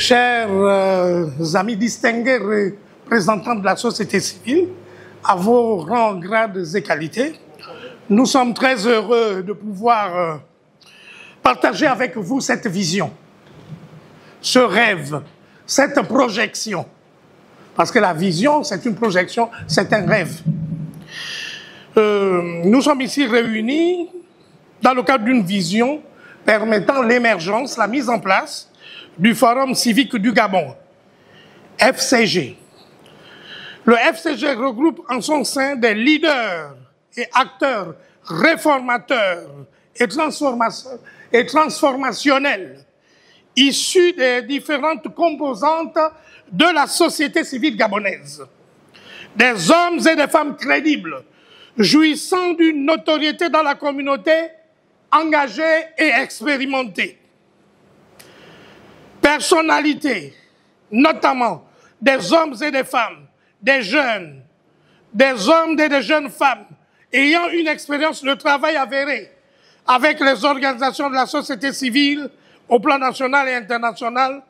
Chers amis distingués représentants de la société civile, à vos rangs, grades et qualités, nous sommes très heureux de pouvoir partager avec vous cette vision, ce rêve, cette projection. Parce que la vision, c'est une projection, c'est un rêve. Nous sommes ici réunis dans le cadre d'une vision permettant l'émergence, la mise en place du Forum civique du Gabon, FCG. Le FCG regroupe en son sein des leaders et acteurs réformateurs et transformationnels issus des différentes composantes de la société civile gabonaise. Des hommes et des femmes crédibles, jouissant d'une notoriété dans la communauté, engagés et expérimentés. Personnalités, notamment des hommes et des femmes, des jeunes, des hommes et des jeunes femmes, ayant une expérience de travail avérée avec les organisations de la société civile au plan national et international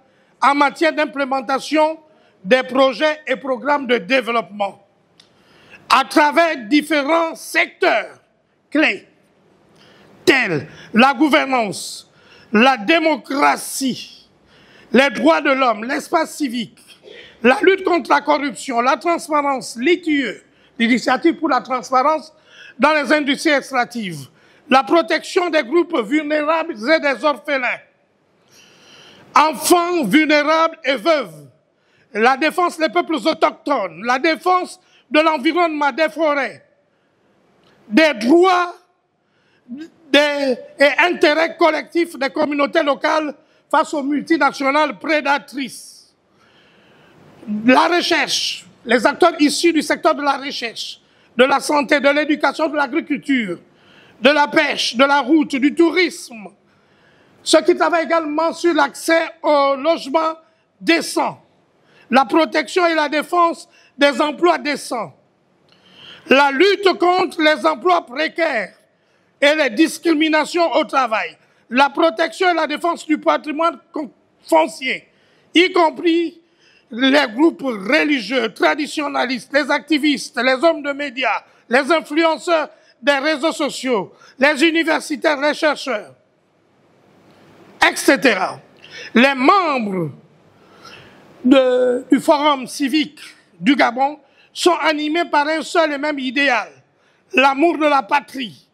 en matière d'implémentation des projets et programmes de développement à travers différents secteurs clés tels la gouvernance, la démocratie, les droits de l'homme, l'espace civique, la lutte contre la corruption, la transparence, l'ITIE, l'initiative pour la transparence dans les industries extractives, la protection des groupes vulnérables et des orphelins, enfants vulnérables et veuves, la défense des peuples autochtones, la défense de l'environnement, des forêts, des droits et intérêts collectifs des communautés locales face aux multinationales prédatrices. La recherche, les acteurs issus du secteur de la recherche, de la santé, de l'éducation, de l'agriculture, de la pêche, de la route, du tourisme, ceux qui travaillent également sur l'accès au logement décent, la protection et la défense des emplois décents, la lutte contre les emplois précaires et les discriminations au travail, la protection et la défense du patrimoine foncier, y compris les groupes religieux, traditionnalistes, les activistes, les hommes de médias, les influenceurs des réseaux sociaux, les universitaires, les chercheurs, etc. Les membres du Forum civique du Gabon sont animés par un seul et même idéal, l'amour de la patrie.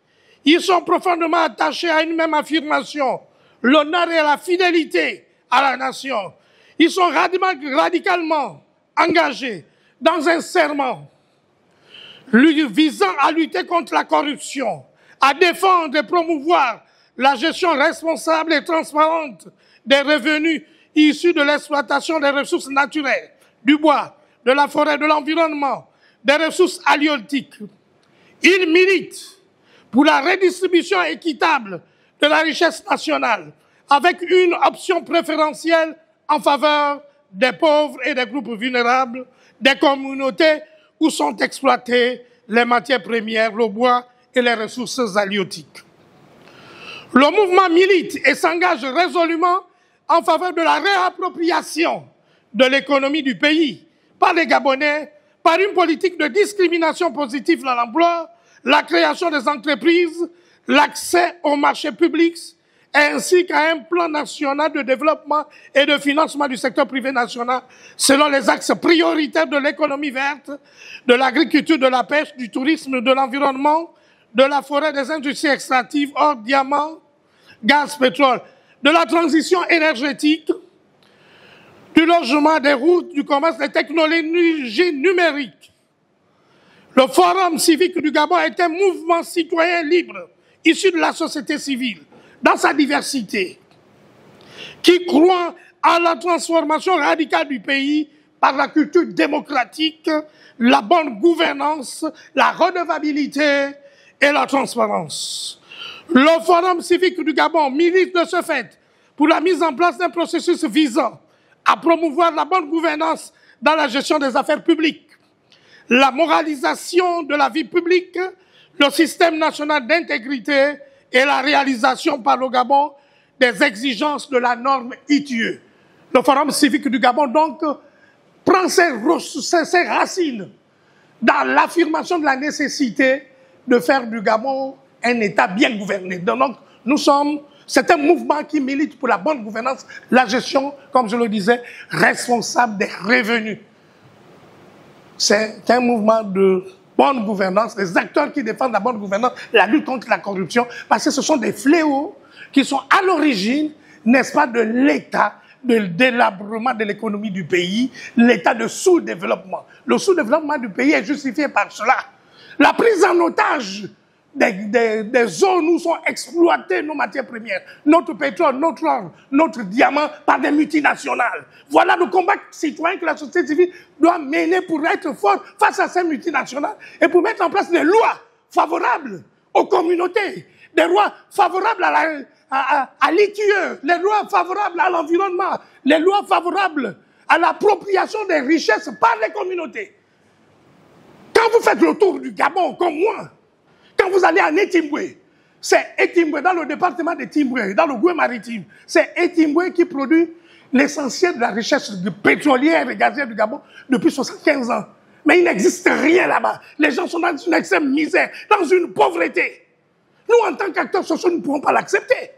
Ils sont profondément attachés à une même affirmation, l'honneur et la fidélité à la nation. Ils sont radicalement engagés dans un serment visant à lutter contre la corruption, à défendre et promouvoir la gestion responsable et transparente des revenus issus de l'exploitation des ressources naturelles, du bois, de la forêt, de l'environnement, des ressources halieutiques. Ils militent pour la redistribution équitable de la richesse nationale, avec une option préférentielle en faveur des pauvres et des groupes vulnérables, des communautés où sont exploitées les matières premières, le bois et les ressources halieutiques. Le mouvement milite et s'engage résolument en faveur de la réappropriation de l'économie du pays par les Gabonais, par une politique de discrimination positive dans l'emploi, la création des entreprises, l'accès aux marchés publics, ainsi qu'à un plan national de développement et de financement du secteur privé national selon les axes prioritaires de l'économie verte, de l'agriculture, de la pêche, du tourisme, de l'environnement, de la forêt, des industries extractives, or, diamants, gaz, pétrole, de la transition énergétique, du logement, des routes, du commerce, des technologies numériques. Le Forum civique du Gabon est un mouvement citoyen libre, issu de la société civile, dans sa diversité, qui croit à la transformation radicale du pays par la culture démocratique, la bonne gouvernance, la redevabilité et la transparence. Le Forum civique du Gabon milite de ce fait pour la mise en place d'un processus visant à promouvoir la bonne gouvernance dans la gestion des affaires publiques, la moralisation de la vie publique, le système national d'intégrité et la réalisation par le Gabon des exigences de la norme ITIE, Le Forum civique du Gabon, donc, prend ses racines dans l'affirmation de la nécessité de faire du Gabon un État bien gouverné. Donc, c'est un mouvement qui milite pour la bonne gouvernance, la gestion, comme je le disais, responsable des revenus. C'est un mouvement de bonne gouvernance, les acteurs qui défendent la bonne gouvernance, la lutte contre la corruption, parce que ce sont des fléaux qui sont à l'origine, n'est-ce pas, de l'État, de délabrement de l'économie du pays, l'état de sous-développement. Le sous-développement du pays est justifié par cela. La prise en otage des zones où sont exploitées nos matières premières, notre pétrole, notre or, notre diamant par des multinationales. Voilà le combat citoyen que la société civile doit mener pour être fort face à ces multinationales et pour mettre en place des lois favorables aux communautés, des lois favorables à l'ITIE, les lois favorables à l'environnement, les lois favorables à l'appropriation des richesses par les communautés. Quand vous faites le tour du Gabon, comme moi, quand vous allez à Etimbwe, c'est Etimbwe, dans le département de Timbwe, dans le Goué maritime, c'est Etimbwe qui produit l'essentiel de la richesse pétrolière et gazière du Gabon depuis 75 ans. Mais il n'existe rien là-bas. Les gens sont dans une extrême misère, dans une pauvreté. Nous, en tant qu'acteurs sociaux, nous ne pouvons pas l'accepter.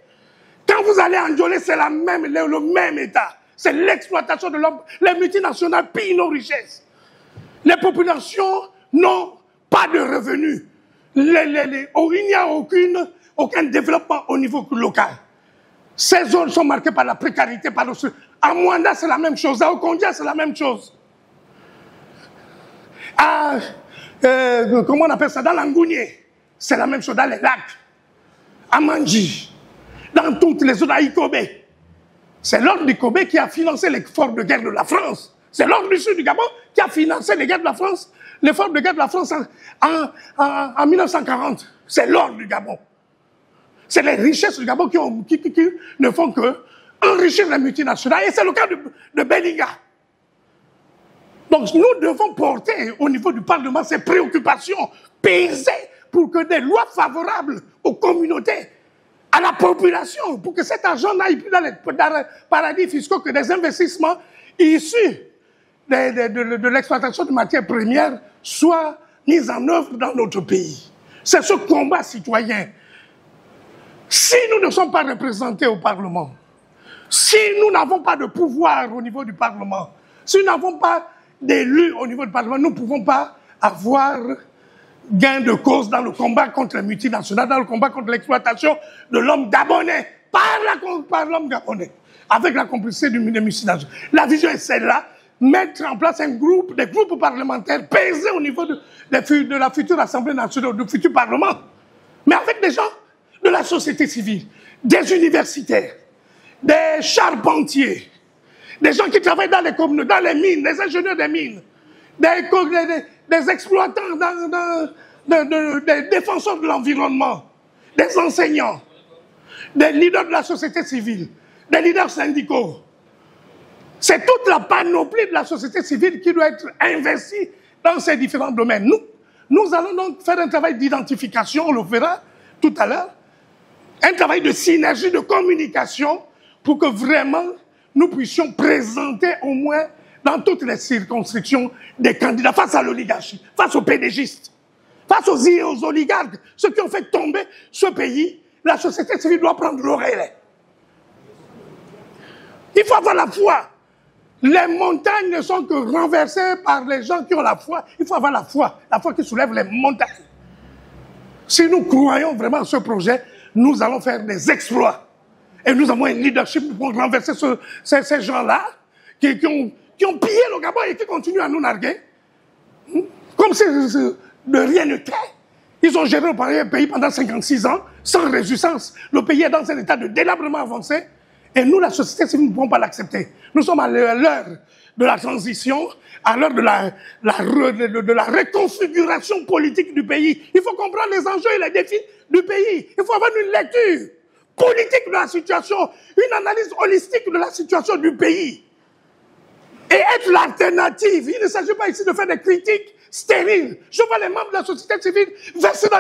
Quand vous allez en Djolé, c'est le même État. C'est l'exploitation de l'homme. Les multinationales pillent nos richesses. Les populations n'ont pas de revenus. Il n'y a aucun développement au niveau local. Ces zones sont marquées par la précarité. À Mwanda, c'est la même chose. À Okondia, c'est la même chose. Comment on appelle ça? Dans l'Angounier, c'est la même chose. Dans les lacs. À Mandji, dans toutes les zones à Ikobe. C'est l'ordre d'Ikobe qui a financé l'effort de guerre de la France. C'est l'ordre du sud du Gabon qui a financé les guerres de la France, l'effort de guerre de la France en 1940. C'est l'ordre du Gabon. C'est les richesses du Gabon qui ne font que enrichir les multinationales. Et c'est le cas de Belinga. Donc nous devons porter au niveau du Parlement ces préoccupations, peser pour que des lois favorables aux communautés, à la population, pour que cet argent n'aille plus dans les paradis fiscaux, que des investissements issus de l'exploitation de matières premières soient mis en œuvre dans notre pays. C'est ce combat citoyen. Si nous ne sommes pas représentés au Parlement, si nous n'avons pas de pouvoir au niveau du Parlement, si nous n'avons pas d'élus au niveau du Parlement, nous ne pouvons pas avoir gain de cause dans le combat contre les multinationales, dans le combat contre l'exploitation de l'homme gabonais, par l'homme gabonais, avec la complicité des multinationales. La vision est celle-là, mettre en place des groupes parlementaires, peser au niveau de la future Assemblée nationale, du futur Parlement, mais avec des gens de la société civile, des universitaires, des charpentiers, des gens qui travaillent dans les communes, dans les mines, des ingénieurs des mines, des exploitants, des défenseurs de l'environnement, des enseignants, des leaders de la société civile, des leaders syndicaux. C'est toute la panoplie de la société civile qui doit être investie dans ces différents domaines. Nous allons donc faire un travail d'identification, on le verra tout à l'heure, un travail de synergie, de communication, pour que vraiment nous puissions présenter au moins dans toutes les circonscriptions des candidats face à l'oligarchie, face aux pédégistes, face aux oligarques, ceux qui ont fait tomber ce pays. La société civile doit prendre le relais. Il faut avoir la foi. Les montagnes ne sont que renversées par les gens qui ont la foi. Il faut avoir la foi qui soulève les montagnes. Si nous croyons vraiment à ce projet, nous allons faire des exploits. Et nous avons un leadership pour renverser ces gens-là qui ont pillé le Gabon et qui continuent à nous narguer. Comme si de rien n'était. Ils ont géré le pays pendant 56 ans, sans résistance. Le pays est dans un état de délabrement avancé. Et nous, la société civile, nous ne pouvons pas l'accepter. Nous sommes à l'heure de la transition, à l'heure de la reconfiguration politique du pays. Il faut comprendre les enjeux et les défis du pays. Il faut avoir une lecture politique de la situation, une analyse holistique de la situation du pays. Et être l'alternative. Il ne s'agit pas ici de faire des critiques stériles. Je vois les membres de la société civile verser dans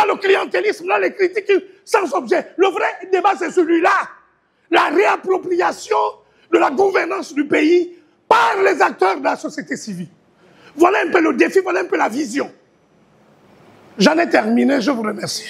le clientélisme, dans les critiques sans objet. Le vrai débat, c'est celui-là. La réappropriation de la gouvernance du pays par les acteurs de la société civile. Voilà un peu le défi, voilà un peu la vision. J'en ai terminé, je vous remercie.